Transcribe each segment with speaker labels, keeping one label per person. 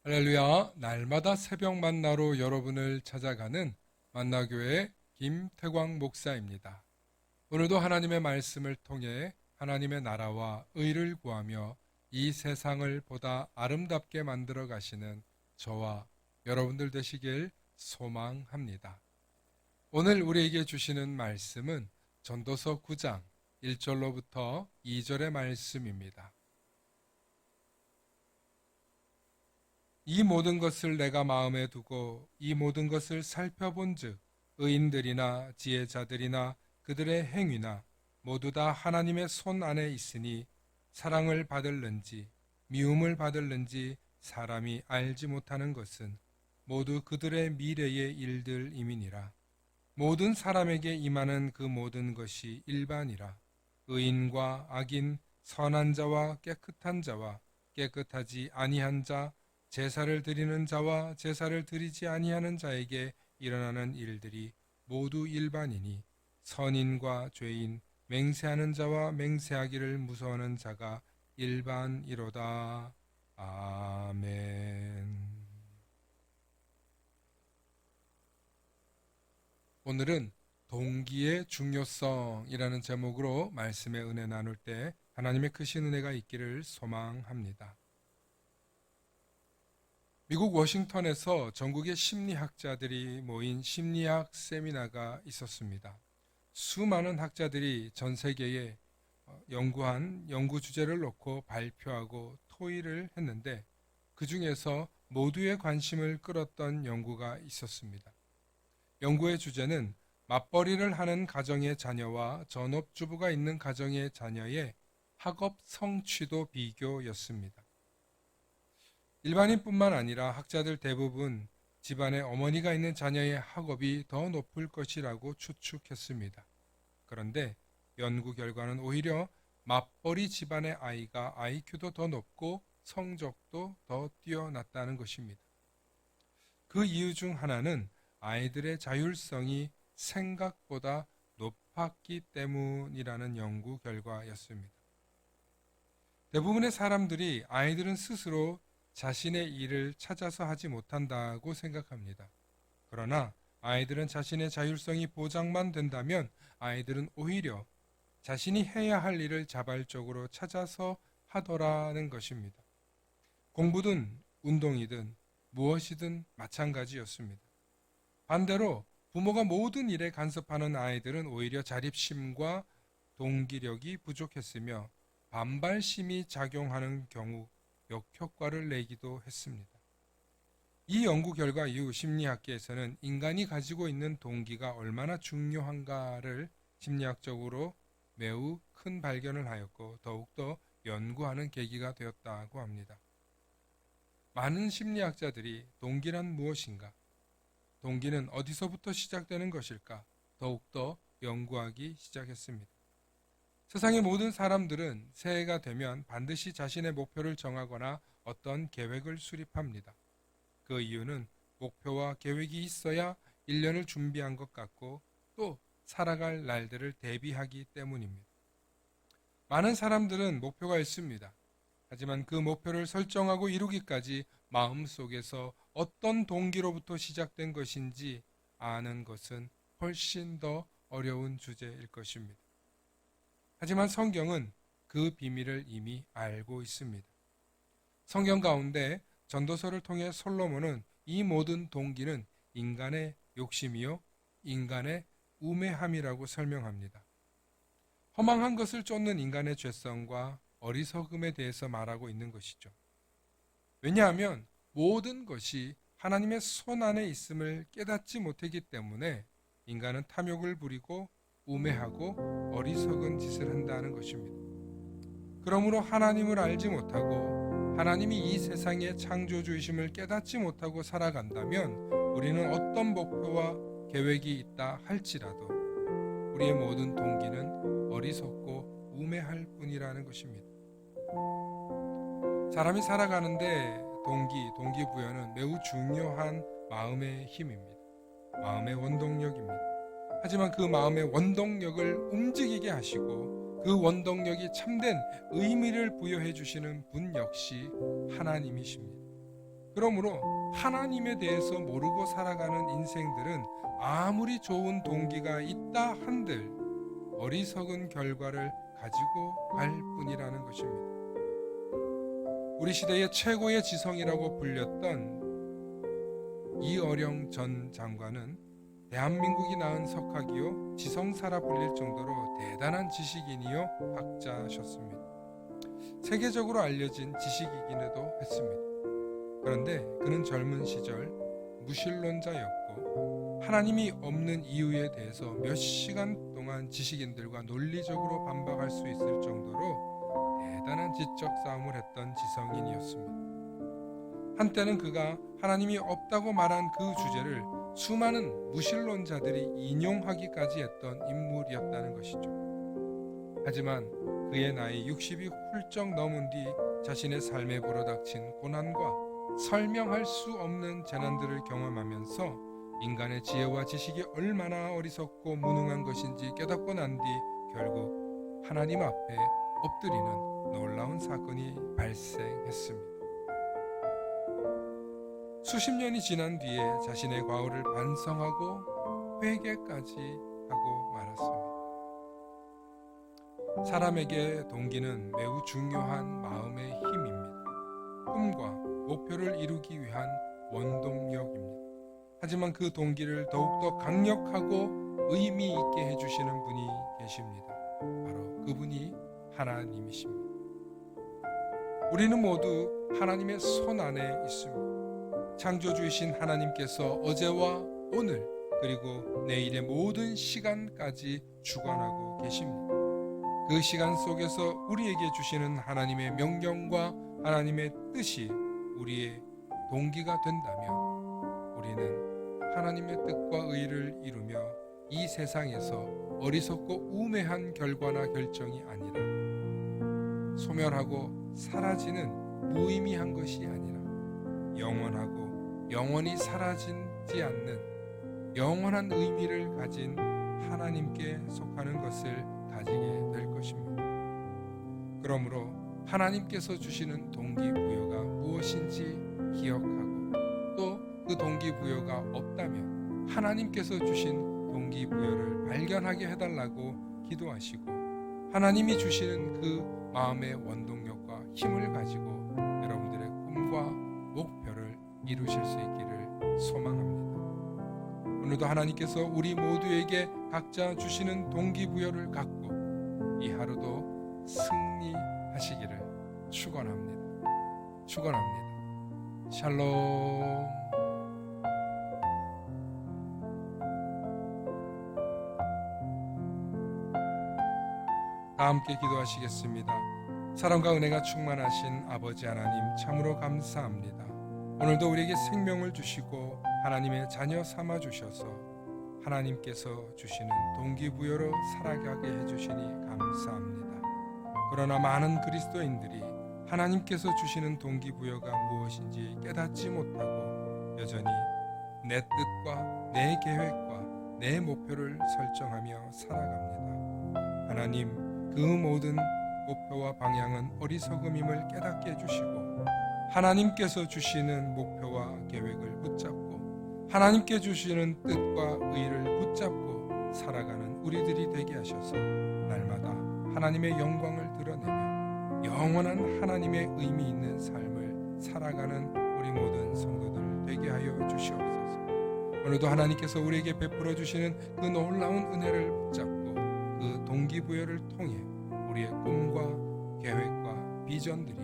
Speaker 1: 할렐루야, 날마다 새벽 만나로 여러분을 찾아가는 만나교회 김태광 목사입니다. 오늘도 하나님의 말씀을 통해 하나님의 나라와 의를 구하며 이 세상을 보다 아름답게 만들어 가시는 저와 여러분들 되시길 소망합니다. 오늘 우리에게 주시는 말씀은 전도서 9장 1절로부터 2절의 말씀입니다. 이 모든 것을 내가 마음에 두고 이 모든 것을 살펴본즉 의인들이나 지혜자들이나 그들의 행위나 모두 다 하나님의 손 안에 있으니 사랑을 받을는지 미움을 받을는지 사람이 알지 못하는 것은 모두 그들의 미래의 일들임이니라. 모든 사람에게 임하는 그 모든 것이 일반이라. 의인과 악인, 선한 자와 깨끗한 자와 깨끗하지 아니한 자, 제사를 드리는 자와 제사를 드리지 아니하는 자에게 일어나는 일들이 모두 일반이니 선인과 죄인, 맹세하는 자와 맹세하기를 무서워하는 자가 일반이로다. 아멘. 오늘은 동기의 중요성이라는 제목으로 말씀의 은혜 나눌 때 하나님의 크신 은혜가 있기를 소망합니다. 미국 워싱턴에서 전국의 심리학자들이 모인 심리학 세미나가 있었습니다. 수많은 학자들이 전 세계에 연구한 연구 주제를 놓고 발표하고 토의를 했는데 그 중에서 모두의 관심을 끌었던 연구가 있었습니다. 연구의 주제는 맞벌이를 하는 가정의 자녀와 전업주부가 있는 가정의 자녀의 학업 성취도 비교였습니다. 일반인뿐만 아니라 학자들 대부분 집안에 어머니가 있는 자녀의 학업이 더 높을 것이라고 추측했습니다. 그런데 연구 결과는 오히려 맞벌이 집안의 아이가 IQ도 더 높고 성적도 더 뛰어났다는 것입니다. 그 이유 중 하나는 아이들의 자율성이 생각보다 높았기 때문이라는 연구 결과였습니다. 대부분의 사람들이 아이들은 스스로 자신의 일을 찾아서 하지 못한다고 생각합니다. 그러나 아이들은 자신의 자율성이 보장만 된다면 아이들은 오히려 자신이 해야 할 일을 자발적으로 찾아서 하더라는 것입니다. 공부든 운동이든 무엇이든 마찬가지였습니다. 반대로 부모가 모든 일에 간섭하는 아이들은 오히려 자립심과 동기력이 부족했으며 반발심이 작용하는 경우 역효과를 내기도 했습니다. 이 연구 결과 이후 심리학계에서는 인간이 가지고 있는 동기가 얼마나 중요한가를 심리학적으로 매우 큰 발견을 하였고 더욱더 연구하는 계기가 되었다고 합니다. 많은 심리학자들이 동기란 무엇인가? 동기는 어디서부터 시작되는 것일까? 더욱더 연구하기 시작했습니다. 세상의 모든 사람들은 새해가 되면 반드시 자신의 목표를 정하거나 어떤 계획을 수립합니다. 그 이유는 목표와 계획이 있어야 1년을 준비한 것 같고 또 살아갈 날들을 대비하기 때문입니다. 많은 사람들은 목표가 있습니다. 하지만 그 목표를 설정하고 이루기까지 마음속에서 어떤 동기로부터 시작된 것인지 아는 것은 훨씬 더 어려운 주제일 것입니다. 하지만 성경은 그 비밀을 이미 알고 있습니다. 성경 가운데 전도서를 통해 솔로몬은 이 모든 동기는 인간의 욕심이요 인간의 우매함이라고 설명합니다. 허망한 것을 쫓는 인간의 죄성과 어리석음에 대해서 말하고 있는 것이죠. 왜냐하면 모든 것이 하나님의 손 안에 있음을 깨닫지 못하기 때문에 인간은 탐욕을 부리고 우매하고 어리석은 짓을 한다는 것입니다. 그러므로 하나님을 알지 못하고 하나님이 이 세상의 창조주이심을 깨닫지 못하고 살아간다면 우리는 어떤 목표와 계획이 있다 할지라도 우리의 모든 동기는 어리석고 우매할 뿐이라는 것입니다. 사람이 살아가는데 동기부여는 매우 중요한 마음의 힘입니다. 마음의 원동력입니다. 하지만 그 마음의 원동력을 움직이게 하시고 그 원동력이 참된 의미를 부여해 주시는 분 역시 하나님이십니다. 그러므로 하나님에 대해서 모르고 살아가는 인생들은 아무리 좋은 동기가 있다 한들 어리석은 결과를 가지고 갈 뿐이라는 것입니다. 우리 시대의 최고의 지성이라고 불렸던 이어령 전 장관은 대한민국이 낳은 석학이요 지성사라 불릴 정도로 대단한 지식인이요 학자셨습니다. 세계적으로 알려진 지식이기도 했습니다. 그런데 그는 젊은 시절 무신론자였고 하나님이 없는 이유에 대해서 몇 시간 동안 지식인들과 논리적으로 반박할 수 있을 정도로 대단한 지적 싸움을 했던 지성인이었습니다. 한때는 그가 하나님이 없다고 말한 그 주제를 수많은 무신론자들이 인용하기까지 했던 인물이었다는 것이죠. 하지만 그의 나이 60이 훌쩍 넘은 뒤 자신의 삶에 불어닥친 고난과 설명할 수 없는 재난들을 경험하면서 인간의 지혜와 지식이 얼마나 어리석고 무능한 것인지 깨닫고 난 뒤 결국 하나님 앞에 엎드리는 놀라운 사건이 발생했습니다. 수십 년이 지난 뒤에 자신의 과오를 반성하고 회개까지 하고 말았습니다. 사람에게 동기는 매우 중요한 마음의 힘입니다. 꿈과 목표를 이루기 위한 원동력입니다. 하지만 그 동기를 더욱더 강력하고 의미 있게 해주시는 분이 계십니다. 바로 그분이 하나님이십니다. 우리는 모두 하나님의 손 안에 있습니다. 창조주이신 하나님께서 어제와 오늘 그리고 내일의 모든 시간까지 주관하고 계십니다. 그 시간 속에서 우리에게 주시는 하나님의 명령과 하나님의 뜻이 우리의 동기가 된다면 우리는 하나님의 뜻과 의를 이루며 이 세상에서 어리석고 우매한 결과나 결정이 아니라 소멸하고 사라지는 무의미한 것이 아니라 영원하고 영원히 사라지지 않는 영원한 의미를 가진 하나님께 속하는 것을 가지게 될 것입니다. 그러므로 하나님께서 주시는 동기부여가 무엇인지 기억하고 또 그 동기부여가 없다면 하나님께서 주신 동기부여를 발견하게 해달라고 기도하시고 하나님이 주시는 그 마음의 원동력과 힘을 가지고 여러분들의 꿈과 목표를 이루실 수 있기를 소망합니다. 오늘도 하나님께서 우리 모두에게 각자 주시는 동기부여를 갖고 이 하루도 승리하시기를 축원합니다. 샬롬. 다 함께 기도하시겠습니다. 사랑과 은혜가 충만하신 아버지 하나님 참으로 감사합니다. 오늘도 우리에게 생명을 주시고 하나님의 자녀 삼아 주셔서 하나님께서 주시는 동기부여로 살아가게 해주시니 감사합니다. 그러나 많은 그리스도인들이 하나님께서 주시는 동기부여가 무엇인지 깨닫지 못하고 여전히 내 뜻과 내 계획과 내 목표를 설정하며 살아갑니다. 하나님, 그 모든 목표와 방향은 어리석음임을 깨닫게 해주시고 하나님께서 주시는 목표와 계획을 붙잡고 하나님께 주시는 뜻과 의를 붙잡고 살아가는 우리들이 되게 하셔서 날마다 하나님의 영광을 드러내며 영원한 하나님의 의미 있는 삶을 살아가는 우리 모든 성도들 되게 하여 주시옵소서. 오늘도 하나님께서 우리에게 베풀어 주시는 그 놀라운 은혜를 붙잡고 그 동기부여를 통해 우리의 꿈과 계획과 비전들이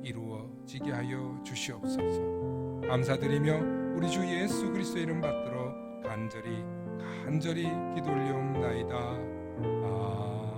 Speaker 1: 이루어지게 하여 주시옵소서. 감사드리며 우리 주 예수 그리스도의 이름 받들어 간절히 기도 올리옵나이다. 아멘.